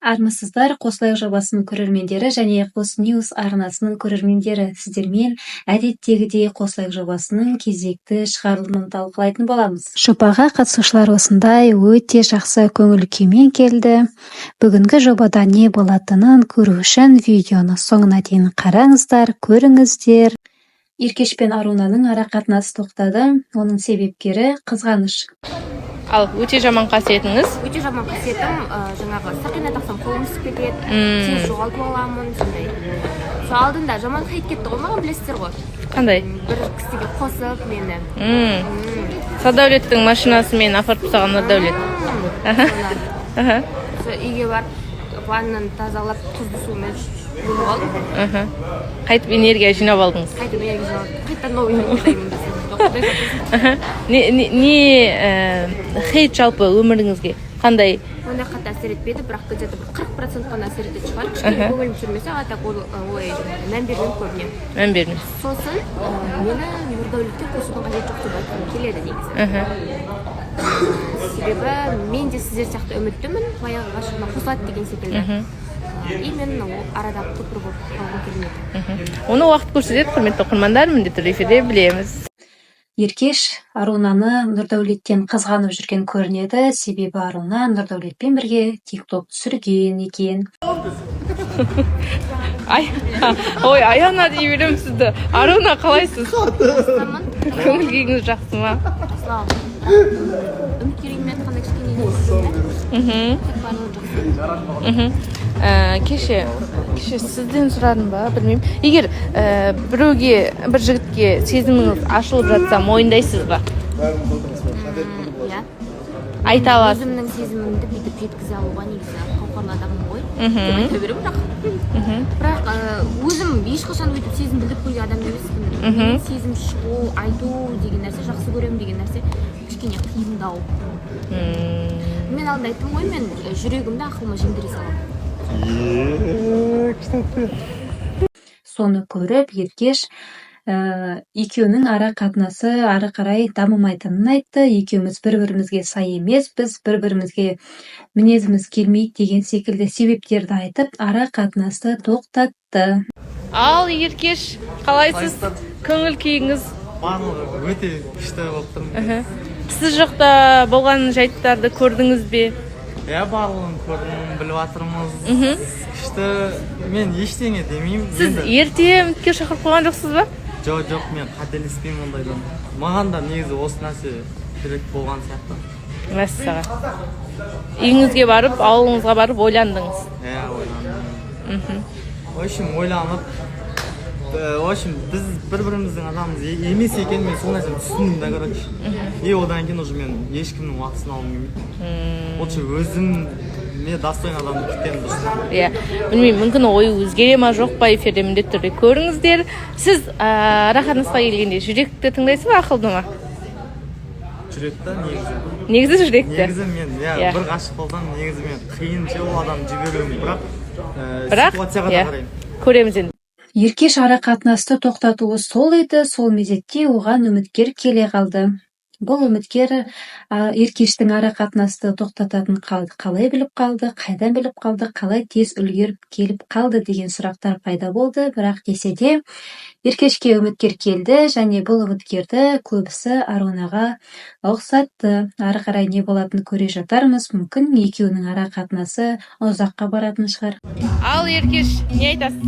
Армысыздар, Қосылайық жобасының көрермендері және Қос Ньюс арнасының көрермендері. Сіздермен әдеттегідей Қосылайық жобасының кезекті шығарылымын талқылайтын боламыз. Жобаға қатысушылар осындай өте жақсы көңіл күймен келді. Бүгінгі жобада не болатынын көру үшін видеоны соңына дейін қараңыздар, көріңіздер. Еркеш пен Арунаның арақатынасы тоқтады. Оның себепкері қызғаныш. Ал өте жаман қасиетіңіз? Өте жаман қасиетім, жаңағы сақина тақсам қолым түсіп кетеді, сені жоғалтып аламын, сондай. Сол алдында жаман хит кетті ғой, маған білесіздер ғой. Қандай? Бір кісіге қосып мені. Садәулеттің машинасымен апарып тастаған Нұрдәулет. Сол үйге барып, ваннаны тазалап, тұзды сумен жуып алдым. Қайтып энергия жинап алдыңыз? Қайтып энергия жинап алдым. Қайттан новый энергия дайын. Не хейт жалпы өміріңізге қандай? Ондай қатты әсер етпеді, бірақ где-то 40% қана әсер ететін шығар. Кішкене көңілім жүрмесе, так олай мән бермеймін көбіне. Мән бермеймін. Сосын мені Нұрдәулетке қосудың қажеті жоқ деп айтқым келеді негізі. Себебі мен де сіздер сияқты үміттімін, баяғы ғашығыма қосылады деген секілді. И мен арадағы көпір болып қалғым келмеді. Оны уақыт көрсетеді, құрметті оқырмандар, міндетті эфирде білеміз. Еркеш Арунаны Нұрдәулеттен қызғанып жүрген көрінеді, себебі Аруна Нұрдәулетпен бірге TikTok түсірген екен. Ой, Аяна дей берем сізді. Аруна, қалайсыз? Көңіл күйіңіз жақсы ма? Үміткеріммен қандай кішкене Кеше сізден сұрадым ба, білмеймін. Егер біреуге, бір жігітке сезіміңіз ашылып жатса, мойындайсыз ба? Иә. Айта аласыз. Өзімнің сезімімді бүйтіп жеткізе алуға негізі қауқарлы адамым ғой. Деп айта беремін, бірақ өзім ешқашан өйтіп сезім білдіріп қойған адам емеспін. Сезім шығу, айту деген нәрсе, жақсы көремін деген нәрсе кішкене қиындау. Мен алдында айттым ғой, мен жүрегімді ақылыма жеңдіре саламын. Соны көріп, Еркеш екеуінің ара қатынасы ары қарай дамымайтынын айтты. Екеуміз бір-бірімізге сай емеспіз, бір-бірімізге мінезіміз келмейді деген секілді себептерді айтып, ара қатынасты тоқтатты. Ал Еркеш, қалайсыз? Көңіл күйіңіз? Барлығы өте күшті болып тұрмын. Сіз жақта болған жайттарды көрдіңіз бе? Иә, барлығын көрдім, біліп жатырмыз. Күшті, мен ештеңе демеймін. Сіз ерте үміткер шақырып қойған жоқсыз ба? Жоқ, мен қателеспеймін ондайдан. Маған да негізі осы нәрсе керек болған сияқты. Мәссаған. Үйіңізге барып, ауылыңызға барып ойландыңыз? Иә, ойландым. В общем, ойланып, біз бір-біріміздің адамымыз емес екен, мен сол нәрсені түсіндім да, короче. И одан кейін уже мен ешкімнің уақытысын алғым келмейді. Лучше өзіме достойн адамды күтемін дұрыс. Иә, білмеймін, мүмкін ойы өзгере ма жоқ па, эфирде міндетті түрде көріңіздер. Сіз арақатынасқа келгенде жүректі тыңдайсыз ба, ақылды ма? Жүректі негізі. Негізі жүректі? Негізі мен, бір ғашық болсам, негізі мен қиын ол адамды жіберуім, бірақ ситуацияға да қараймын. Көреміз енді. Еркеш ара қатынасты тоқтатуы сол еді, сол мезетте оған үміткер келе қалды. Бұл үміткер Еркештің ара қатынасты тоқтататын қалай біліп қалды, қайдан біліп қалды, қалай тез үлгеріп келіп қалды деген сұрақтар пайда болды. Бірақ десе де Еркешке үміткер келді, және бұл үміткерді көбісі Арунаға ұқсатты. Ары қарай не болатынын көре жатармыз. Мүмкін екеуінің ара қатынасы ұзаққа баратын шығар. Ал Еркеш, не айтасыз?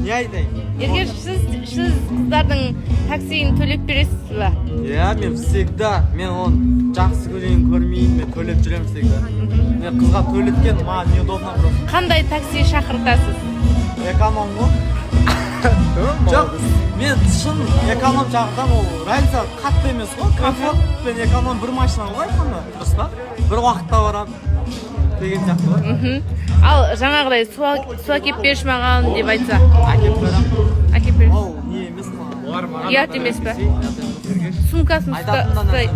Не айтайын? Еркеш, сіз қыздардың таксиін төлеп бересіз ба? Иә, мен всегда, мен оны жақсы көрейін, көрмейін, мен төлеп жүремін всегда. Мен қызға төлеткен, маған неудобно просто. Қандай такси шақыртасыз? Эконом ғой. Жоқ, мен шын эконом шақыртам, ол разница қатты емес қой. Комфорт пен эконом бір машина ғой, қанда. Дұрыс па? Бір уақытта барам деген сияқты ғой. Ал жаңағыдай су әкеп берші маған деп айтса? Әкеп берем. Әкеп берем. Ол не емес маған. Ұят емес па? Сумкасын ұстайды.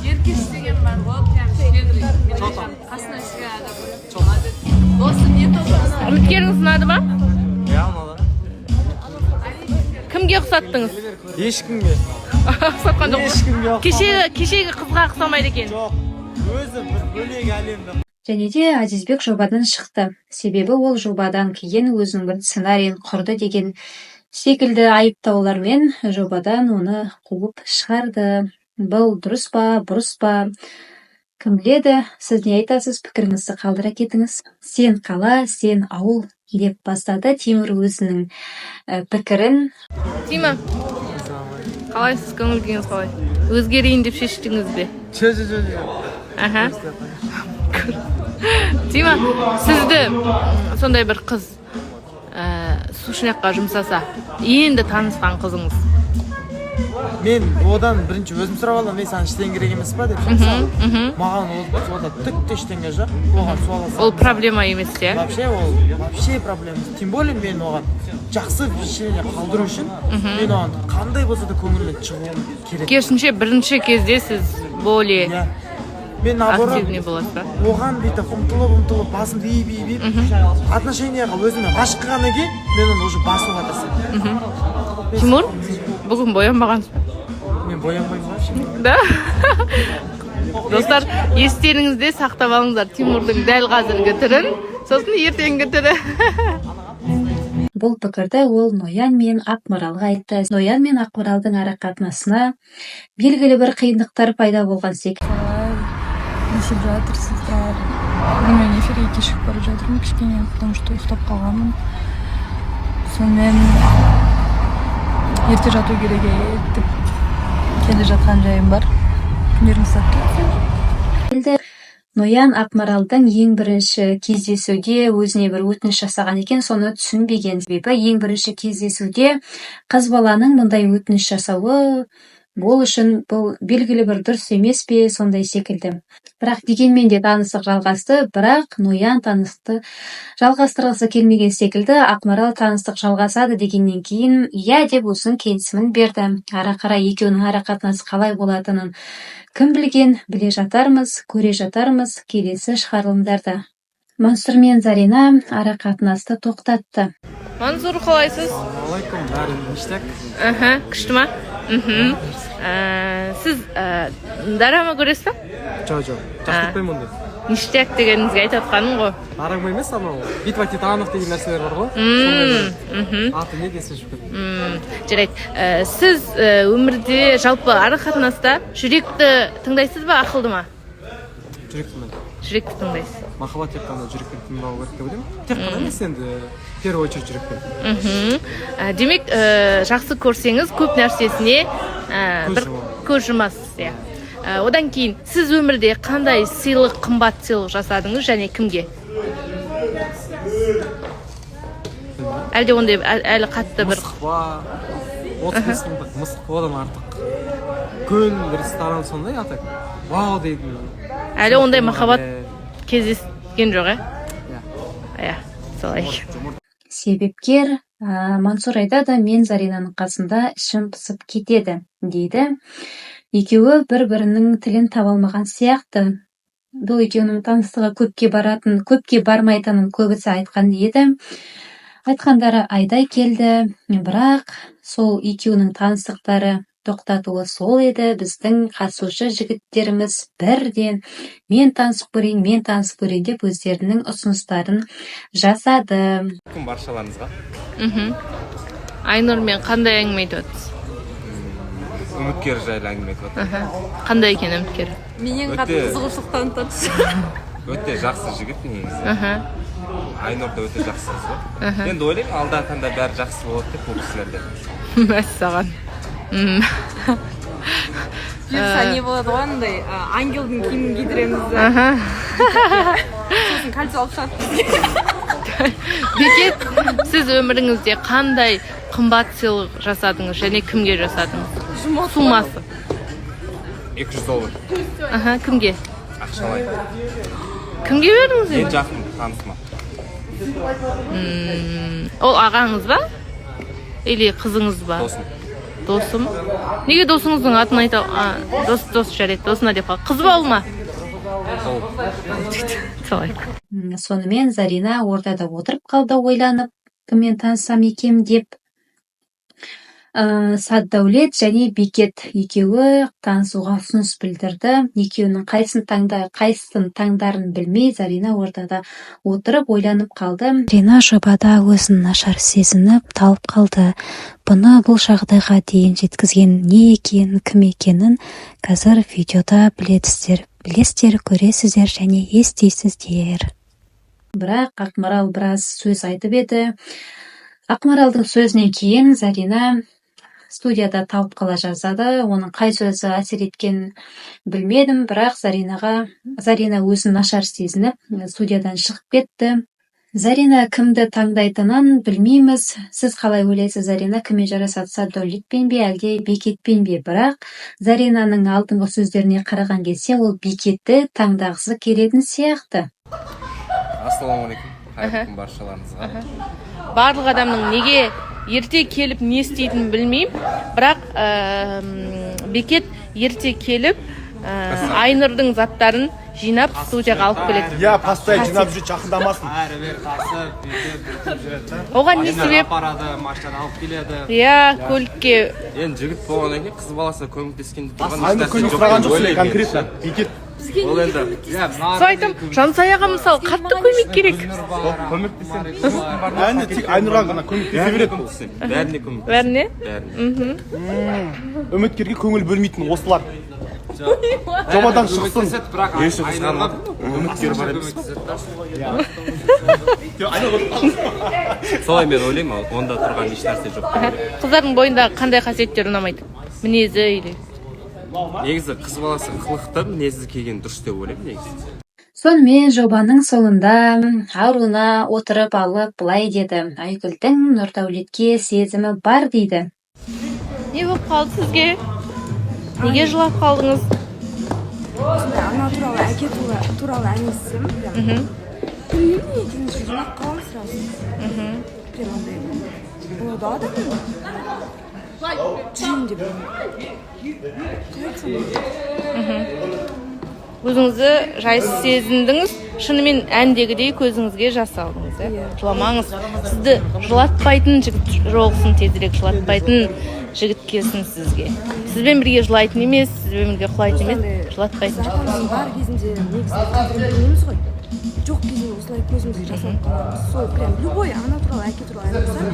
Еркеш деген бар ғой, қасына ішке адам. Досы не тоқтаса? Үміткеріңіз ұнады ма? Иә, ұнады. Кімге ұқсаттыңыз? Ешкімге. Ұқсатқан жоқ. Ешкімге ұқсамайды. Кешегі қызға ұқсамайды екен. Жоқ, өзі бір бөлек әлемді және де Азизбек жобадан шықты. Себебі ол жобадан кейін өзінің бір сценарийін құрды деген секілді айыптаулармен жобадан оны қуып шығарды. Бұл дұрыс па, бұрыс па? Кім біледі? Сіз не айтасыз? Пікіріңізді қалдыра кетіңіз. Сен қала, сен ауыл деп бастады Тимур өзінің пікірін. Тима, қалайсыз, көңіл күйіңіз қалай? Өзгерейін деп шештіңіз бе? Жоқ. Аха. Тима, сізді сондай бір қыз сушняққа жұмсаса, енді танысқан қызыңыз. Мен одан бірінші өзім сұрап алдым, мен саған ештеңе керек емес па деп. Маған ол түк те ештеңе жоқ. Оған суаласам. Ол проблема емес, иә? Вообще проблема. Тем более мен оған жақсы впечатление қалдыру үшін мен оған қандай болса да көңілінен шығуым керек. Керісінше бірінші кезде сіз более мен наоборот активный боласыз ба? оған бүйтіп ұмтылып басымды иіп отношенияға өзіме ғашық қылғаннан кейін мен оны уже басуға тырысамын. Тимур, бүгін боянбағансыз. Мен боянбаймын вообще. Да? Достар, естеріңізде сақтап алыңыздар Тимурдың дәл қазіргі түрін, сосын ертеңгі түрі. Бұл пікірді ол Ноян мен Ақмаралға айтты. Ноян мен Ақмаралдың арақатынасына белгілі бір қиындықтар пайда болған секілді. Несіп жатырсыздар. Бүгін мен эфирге кешігіп бара жатырмын кішкене, потому что ұйықтап қалғанмын. Сонымен ерте жату керек деп келе жатқан жайым бар. Күндеріңіз сәтті өтсін. Ноян Ақмаралдың ең бірінші кездесуде өзіне бір өтініш жасаған екен, соны түсінбеген. Себебі ең бірінші кездесуде қыз баланың мұндай өтініш жасауы бұл үшін бұл белгілі бір дұрыс емес пе, сондай секілді. Бірақ дегенмен де таныстық жалғасты, бірақ Ноян танысты жалғастырғысы келмеген секілді. Ақмарал таныстық жалғасады дегеннен кейін иә деп өзінің келісімін берді. Ара қарай екеуінің арақатынасы қалай болатынын кім білген, біле жатармыз, көре жатармыз келесі шығарылымдарда. Мансұр мен Зарина арақатынасты тоқтатты. Мансұр, қалайсыз? Алайкум, бәрі ништяк. Күшті ма? Сіз драма көресіз ба? Жоқ, жақтықпаймын ондай. Ништяк дегеніңізге айтып жатқаным ғой. Араңба емес, анау битва титанов деген нәрселер бар ғой. Аты не десе жүрген. Жарайды. Сіз өмірде жалпы арақатынаста жүректі тыңдайсыз ба, ақылды ма? Жүректі тыңдайсыз. Махаббат тек қана жүрекпен тыңдау керек деп ойлаймын. Тек қана емес енді, в первую очередь жүрекпен. Демек, жақсы көрсеңіз көп нәрсесіне бір көз жұмасыз. Одан кейін сіз өмірде қандай сыйлық, қымбат сыйлық жасадыңыз және кімге? Әлде ондай әлі қатты бір мысық па, 35 мыңдық мысық одан артық. Көл, ресторан сондай атак. Вау дейді. Әлі ондай махаббат кездескен жоқ, иә? Солай. Себепкер Мансұр айтады, мен Заринаның қасында ішім пысып кетеді дейді. Екеуі бір-бірінің тілін таба алмаған сияқты. Бұл екеуінің таныстығы көпке бармайтынын көбісі айтқан еді. Айтқандары айдай келді, бірақ сол екеуінің таныстықтары тоқтатуы сол еді. Біздің қатысушы жігіттеріміз бірден мен танысып көрейін деп өздерінің ұсыныстарын жасады. Күн баршаларыңызға. Айнұрмен қандай әңгіме айтып отырсыз? Үміткер жайлы әңгіме айтып отырмын. Қандай екен үміткер? Менен қатты қызығушылық танытады. Өте жақсы жігіт негізі. Айнұр да өте жақсы қыз. Енді ойлаймын, алдағы таңда бәрі жақсы болады деп бұл кісілерде. Мәссаған. Бұйырса не болады ғой, андай ангелдің киімін кидіреміз. Сосын кольцо алып шығады. Бекет, сіз өміріңізде қандай қымбат сыйлық жасадыңыз және кімге жасадыңыз? Суммасы. $200. Кімге? Ақшалай. Кімге бердіңіз? Ең жақын танысыма. Ол ағаңыз ба? Или қызыңыз ба? Досым. Неге досыңыздың атын айта? Дос жарайды, досына деп қал. Қыз ба ол ма? Солай. Сонымен Зарина ортада отырып қалды ойланып, кіммен танысам екен деп. Саддәулет және Бекет екеуі танысуға ұсыныс білдірді. Екеуінің қайсысын таңдарын білмей, Зарина ортада отырып ойланып қалды. Зарина жобада өзін нашар сезініп талып қалды. Бұны бұл жағдайға дейін жеткізген не екенін, кім екенін қазір видеода білесіздер, көресіздер және естисіздер. Бірақ Ақмарал біраз сөз айтып еді. Ақмаралдың сөзінен кейін Зарина студияда талып қала жаздады. Оның қай сөзі әсер еткенін білмедім, бірақ Зарина өзін нашар сезініп студиядан шығып кетті. Зарина кімді таңдайтынын білмейміз. Сіз қалай ойлайсыз, Зарина кіммен жарасады, Саддәулетпен бе әлде Бекетпен бе? Бірақ Заринаның алдыңғы сөздеріне қараған кезде ол Бекетті таңдағысы келетін сияқты. Ассалаумағалейкум, қайырлы күн баршаларыңызға. Барлық адамның неге ерте келіп не істейтінін білмеймін, бірақ Бекет ерте келіп Айнұрдың заттарын жинап студияға алып келеді. Я постоянно жинап жүреді, жақындамасын. Әрі-бері тасып, бүйтіп жүреді. Оған не себеп? Апарады, машинада алып келеді. Иә, көлікке. Енді жігіт болғаннан кейін қыз баласы көмектескенде тұрған Айнұр көмек сұраған жоқ сізге конкретно. Бекет. Ол енді Сол айтам, Жансаяға мысалы қатты көмек керек. Көмектесем. Әне тек Айнұрға ғана көмектесе береді бұл. бәріне көмек. Бәріне? Бәріне. Үміткерге көңіл бөлмейтін осылар. Жобадан шықсын. Еші қызғанма. Үміткер бар емес. Солай мен ойлаймын, онда тұрған еш нәрсе жоқ. Қыздардың бойындағы қандай қасиеттер ұнамайды? Мінезі или? Негізі қыз баласы қылықты мінезі келген дұрыс деп ойлаймын негізі. Сонымен жобаның соңында Аруна отырып алып былай деді. Айгүлдің Нұрдәулетке сезімі бар дейді. Не болып қалды сізге? Неге жылап қалдыңыз? Ана туралы, әке туралы әңгімесем. Білмеймін, екінші жинап қаламын сразу. Прям ондай. Болады адамның. Жүрейін деп. Өзіңізді жайсыз сезіндіңіз, шынымен әндегідей көзіңізге жас алдыңыз, жыламаңыз. Сізді жылатпайтын жігіт жоғылсын, тезірек жылатпайтын жігіт келсін сізге. Сізбен бірге жылайтын емес, сізбен бірге құлайтын емес, жылатпайтын жігіт. Бар кезінде негізі білмейміз ғой. Жоқ кезінде осылай көзімізге жасалып қаламыз. Сол прям любой ана туралы, әке туралы әңгімесем,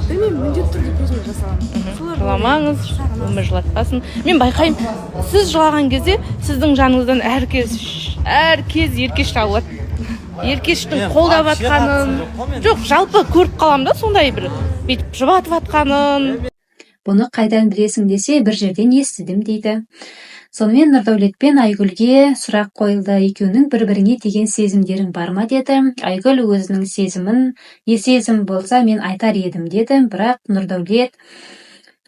білмеймін, міндетті түрде көзіме жасаламын. Жыламаңыз, өмір жылатпасын. Мен байқаймын, сіз жылаған кезде сіздің жаныңыздан әркез еркеш табылады. Еркештің қолдап атқанын, жоқ, жалпы көріп қалам да сондай бір бүйтіп жұбатып атқанын. Бұны қайдан білесің десе, бір жерден естідім дейді. Сонымен Нұрдәулет пен Айгүлге сұрақ қойылды. Екеуінің бір-біріне деген сезімдерің бар ма деді. Айгүл өзінің сезім болса мен айтар едім деді. Бірақ Нұрдәулет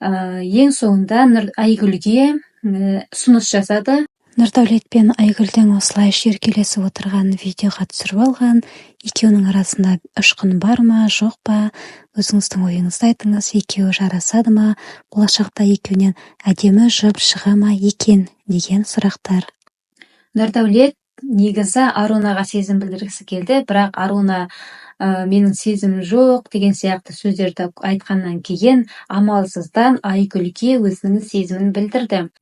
ең соңында Айгүлге ұсыныс жасады. Нұрдәулет пен Айгүлдің осылай шүйіркелесіп отырған видеоға түсіріп алған. Екеуінің арасында ұшқын бар ма, жоқ па? Өзіңіздің ойыңызды айтыңыз. Екеуі жарасады ма? Болашақта екеуінен әдемі жұп шыға ма екен деген сұрақтар. Нұрдәулет негізі Арунаға сезім білдіргісі келді, бірақ Аруна менің сезімім жоқ деген сияқты сөздерді айтқаннан кейін амалсыздан Айгүлге өзінің сезімін білдірді.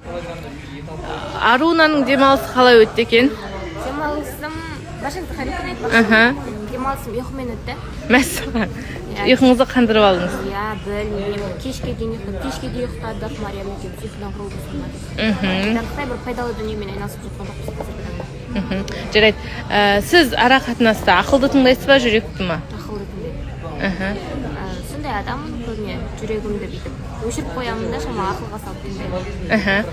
Арунаның демалысы қалай өтті екен? Демалысым башыңызды қарайтын айтпақшы. Демалысым ұйқымен өтті. Мәссаған, ұйқыңызды қандырып алдыңыз. Иә, білмеймін. Кешке де ұйықтадық, Мариям екеуміз ұйқыдан құрылды сонда. Қытай бір пайдалы дүниемен айналысып жатқан жоқпыз. Жарайды. Сіз ара қатынаста ақылды тыңдайсыз ба, жүректі ма? Ақылды тыңдаймын. Сондай адам көбіне жүрегімді бүйтіп өшіріп қоямын да, шама ақылға салып тыңдаймын.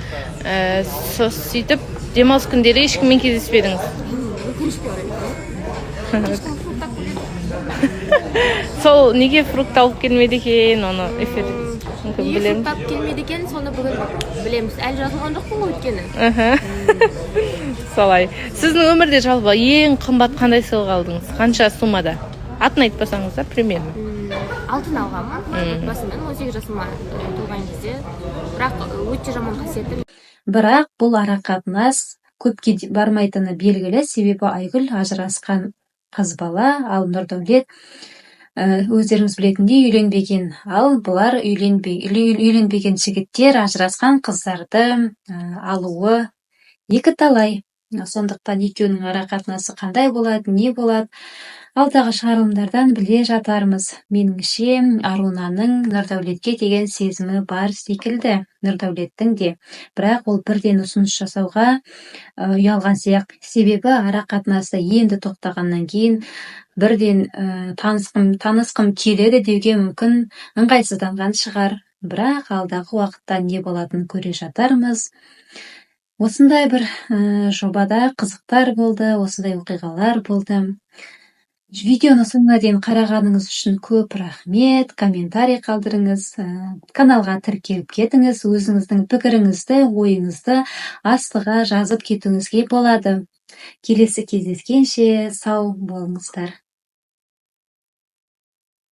Сөйтіп, демалыс күндері ешкіммен кездеспедіңіз? Өкінішке орай. Ешкім фрукт алып келмеді. Сол неге фрукт алып келмеді екен, оны эфир мүмкін Неге білемін. фрукт алып келмеді екен, соны бүгін білеміз. Әлі жазылған жоқпын ғой өйткені. Солай. Сіздің өмірде жалпы ең қымбат қандай сыйлық алдыңыз? Қанша суммада? Атын айтпасаңыздар, примерно. Алтын алғанмын, отбасымен 18 жасыма толған кезде. Бірақ өте жаман қасиеті. Бірақ бұл арақатынас көпке бармайтыны белгілі, себебі Айгүл ажырасқан қыз бала, ал Нұрдәулет өздеріңіз білетіндей үйленбеген, ал бұлар үйленбеген жігіттер ажырасқан қыздарды алуы екі талай. Сондықтан екеуінің ара қатынасы қандай болады, не болады, алдағы шығарылымдардан біле жатармыз. Меніңше Арунаның Нұрдәулетке деген сезімі бар секілді, Нұрдәулеттің де. Бірақ ол бірден ұсыныс жасауға ұялған сияқты. Себебі ара қатынасы енді тоқтағаннан кейін бірден танысқым келеді деуге мүмкін ыңғайсызданған шығар. Бірақ алдағы уақытта не болатынын көре жатармыз. Осындай бір жобада қызықтар болды, осындай оқиғалар болды. Видеоны соңына дейін қарағаныңыз үшін көп рахмет. Комментарий қалдырыңыз, каналға тіркеліп кетіңіз, өзіңіздің пікіріңізді, ойыңызды астыға жазып кетуіңізге болады. Келесі кездескенше сау болыңыздар.